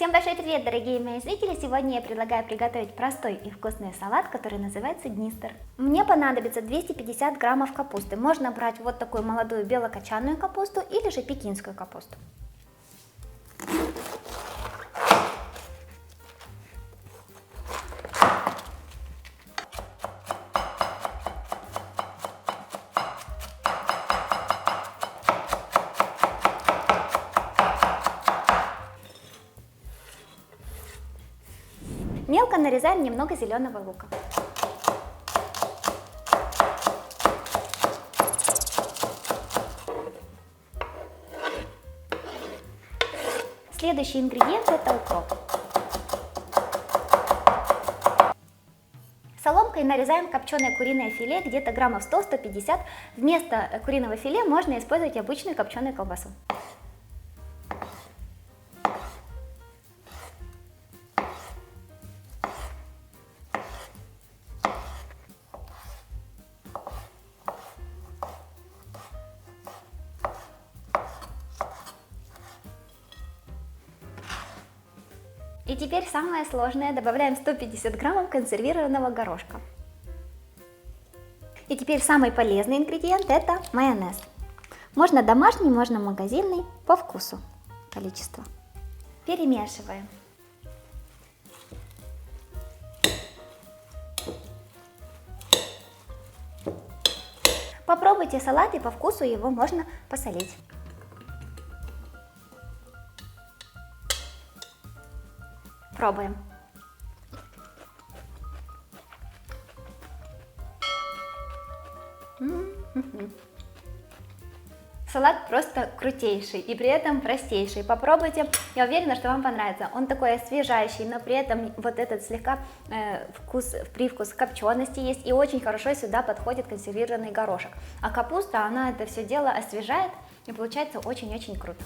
Всем большой привет, дорогие мои зрители! Сегодня я предлагаю приготовить простой и вкусный салат, который называется Днистер. Мне понадобится 250 граммов капусты. Можно брать вот такую молодую белокочанную капусту или же пекинскую капусту. Мелко нарезаем немного зеленого лука. Следующий ингредиент — это укроп. Соломкой нарезаем копченое куриное филе, где-то граммов 100-150. Вместо куриного филе можно использовать обычную копченую колбасу. И теперь самое сложное. Добавляем 150 граммов консервированного горошка. И теперь самый полезный ингредиент — это майонез. Можно домашний, можно магазинный, по вкусу количество. Перемешиваем. Попробуйте салат, и по вкусу его можно посолить. Пробуем. Салат просто крутейший и при этом простейший. Попробуйте, я уверена, что вам понравится. Он такой освежающий, но при этом вот этот слегка привкус копчености есть, и очень хорошо сюда подходит консервированный горошек. А капуста, она это все дело освежает, и получается очень-очень круто.